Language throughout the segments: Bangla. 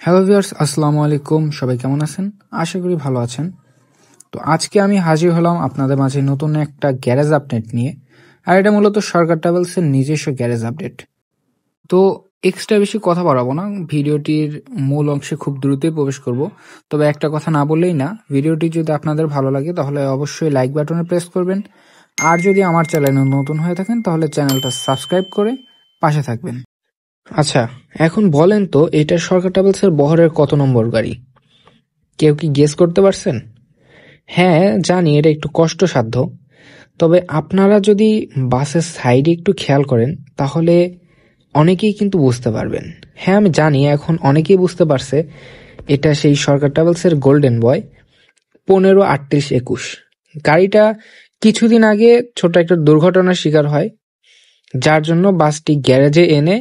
হ্যালো ভিউয়ার্স, আসসালামু আলাইকুম। সবাই কেমন আছেন? আশা করি ভালো আছেন। তো আজকে আমি হাজির হলাম আপনাদের মাঝে নতুন একটা গ্যারেজ আপডেট নিয়ে। আর এটা মূলত সরকার ট্রাভেলসের নিজস্ব গ্যারেজ আপডেট। তো এক্সট্রা বেশি কথা বাড়াবো না, ভিডিওটির মূল অংশে খুব দ্রুতই প্রবেশ করব। তবে একটা কথা না বললেই না, ভিডিওটি যদি আপনাদের ভালো লাগে তাহলে অবশ্যই লাইক বাটনে প্রেস করবেন। আর যদি আমার চ্যানেলে নতুন হয়ে থাকেন তাহলে চ্যানেলটা সাবস্ক্রাইব করে পাশে থাকবেন। আচ্ছা, এখন বলেন তো এটা সরকার ট্রাভেলসের বহরের কত নম্বর গাড়ি? কেউ কি গেস করতে পারছেন? হ্যাঁ, জানি এটা একটু কষ্টসাধ্য। তবে আপনারা যদি বাসের সাইডে একটু খেয়াল করেন তাহলে অনেকেই কিন্তু বুঝতে পারবেন। হ্যাঁ, আমি জানি এখন অনেকেই বুঝতে পারছে এটা সেই সরকার ট্রাভেলসের গোল্ডেন বয় 153821। গাড়িটা কিছুদিন আগে ছোট একটা দুর্ঘটনার শিকার হয়, যার জন্য বাসটি গ্যারেজে এনে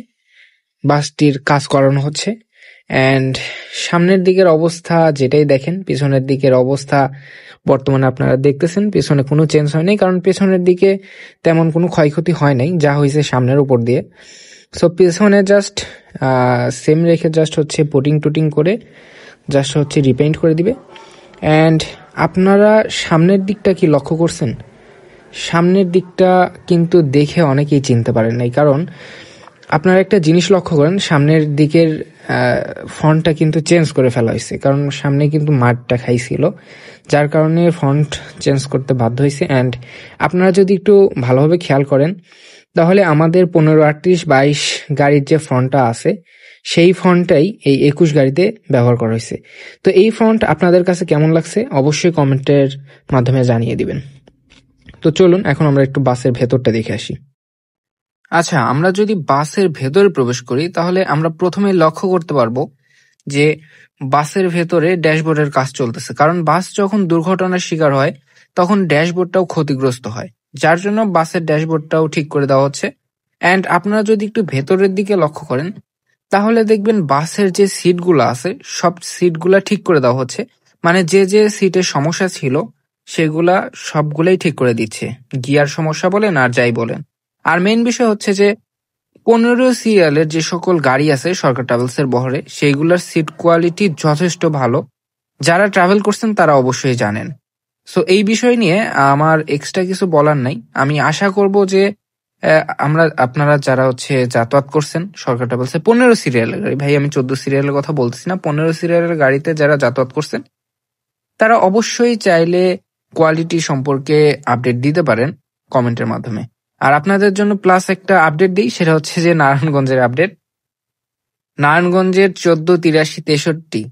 বাসটির কাজ করানো হচ্ছে। অ্যান্ড সামনের দিকের অবস্থা যেটাই দেখেন, পিছনের দিকের অবস্থা বর্তমানে আপনারা দেখতেছেন পিছনে কোনো চেঞ্জ হয় নাই, কারণ পেছনের দিকে তেমন কোনো ক্ষয়ক্ষতি হয় নাই, যা হয়েছে সামনের উপর দিয়ে। সো পিছনে জাস্ট সেম রেখে জাস্ট হচ্ছে পুটিং টুটিং করে জাস্ট হচ্ছে রিপেইন্ট করে দিবে। অ্যান্ড আপনারা সামনের দিকটা কি লক্ষ্য করছেন? সামনের দিকটা কিন্তু দেখে অনেকেই চিনতে পারেন নাই, কারণ আপনারা একটা জিনিস লক্ষ্য করেন, সামনের দিকের ফন্টটা কিন্তু চেঞ্জ করে ফেলা হয়েছে, কারণ সামনে কিন্তু মাঠটা খাইছিল, যার কারণে ফন্ট চেঞ্জ করতে বাধ্য হয়েছে। অ্যান্ড আপনারা যদি একটু ভালোভাবে খেয়াল করেন তাহলে আমাদের 153822 গাড়ির যে ফন্টটা আছে সেই ফন্টটাই এই 21 গাড়িতে ব্যবহার করা হয়েছে। তো এই ফন্ট আপনাদের কাছে কেমন লাগছে অবশ্যই কমেন্টের মাধ্যমে জানিয়ে দিবেন। তো চলুন এখন আমরা একটু বাসের ভেতরটা দেখে আসি। আচ্ছা, আমরা যদি বাসের ভেতরে প্রবেশ করি তাহলে আমরা প্রথমে লক্ষ্য করতে পারবো যে বাসের ভেতরে ড্যাশবোর্ডের কাজ চলতেছে, কারণ বাস যখন দুর্ঘটনার শিকার হয় তখন ড্যাশবোর্ডটাও ক্ষতিগ্রস্ত হয়, যার জন্য বাসের ড্যাশবোর্ডটাও ঠিক করে দেওয়া হচ্ছে। অ্যান্ড আপনারা যদি একটু ভেতরের দিকে লক্ষ্য করেন তাহলে দেখবেন বাসের যে সিটগুলো আছে সব সিটগুলা ঠিক করে দেওয়া হচ্ছে, মানে যে যে সিটের সমস্যা ছিল সেগুলা সবগুলাই ঠিক করে দিচ্ছে, গিয়ার সমস্যা বলেন আর যাই বলেন। আর মেইন বিষয় হচ্ছে যে 15 সিরিয়ালের যে সকল গাড়ি আছে সরকার ট্রাভেলসের বহরে সেইগুলোর সিট কোয়ালিটি যথেষ্ট ভালো, যারা ট্রাভেল করছেন তারা অবশ্যই জানেন। সো এই বিষয় নিয়ে আমার এক্সট্রা কিছু বলার নাই। আমি আশা করব যে আপনারা যারা হচ্ছে যাতায়াত করছেন সরকার ট্রাভেলসের 15 সিরিয়ালের গাড়ি, ভাই আমি 14 সিরিয়ালের কথা বলতেছি না, 15 সিরিয়ালের গাড়িতে যারা যাতায়াত করছেন তারা অবশ্যই চাইলে কোয়ালিটি সম্পর্কে আপডেট দিতে পারেন কমেন্টের মাধ্যমে। আর আপনাদের জন্য প্লাস একটা আপডেট দিই, সেটা হচ্ছে যে নারায়ণগঞ্জের আপডেট। নারায়ণগঞ্জের 148363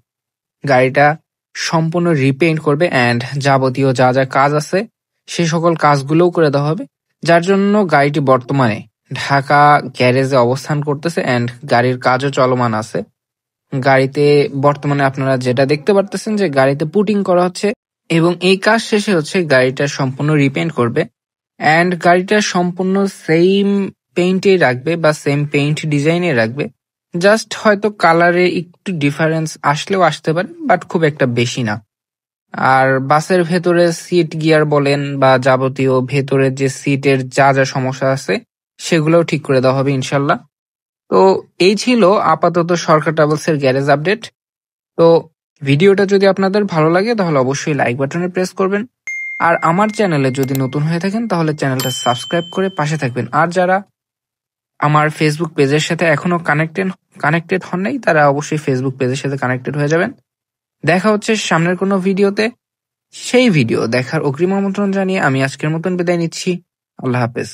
গাড়িটা সম্পূর্ণ রিপেইন্ট করবে অ্যান্ড যাবতীয় যা যা কাজ আছে সে সকল কাজগুলোও করে দেওয়া হবে, যার জন্য গাড়িটি বর্তমানে ঢাকা গ্যারেজে অবস্থান করতেছে অ্যান্ড গাড়ির কাজও চলমান আছে। গাড়িতে বর্তমানে আপনারা যেটা দেখতে পারতেছেন যে গাড়িতে পুটিং করা হচ্ছে এবং এই কাজ শেষে হচ্ছে গাড়িটা সম্পূর্ণ রিপেইন্ট করবে। অ্যান্ড গাড়িটা সম্পূর্ণ সেম পেইন্টে রাখবে বা সেম পেইন্ট ডিজাইনে রাখবে, জাস্ট হয়তো কালারে একটু ডিফারেন্স আসলেও আসতে পারে, বাট খুব একটা বেশি না। আর বাসের ভেতরে সিট গিয়ার বলেন বা যাবতীয় ভেতরের যে সিটের যা যা সমস্যা আছে সেগুলোও ঠিক করে দেওয়া হবে ইনশাল্লাহ। তো এই ছিল আপাতত সরকার ট্রাভেলসের গ্যারেজ আপডেট। তো ভিডিওটা যদি আপনাদের ভালো লাগে তাহলে অবশ্যই লাইক বাটনে প্রেস করবেন। আর আমার চ্যানেলে যদি নতুন হয়ে থাকেন তাহলে চ্যানেলটা সাবস্ক্রাইব করে পাশে থাকবেন। আর যারা আমার ফেসবুক পেজের সাথে এখনো কানেক্টেড হন নাই তারা অবশ্যই ফেসবুক পেজের সাথে কানেক্টেড হয়ে যাবেন। দেখা হচ্ছে সামনের কোনো ভিডিওতে। সেই ভিডিও দেখার অগ্রিম আমন্ত্রণ জানিয়ে আমি আজকের মতন বিদায় নিচ্ছি। আল্লাহ হাফেজ।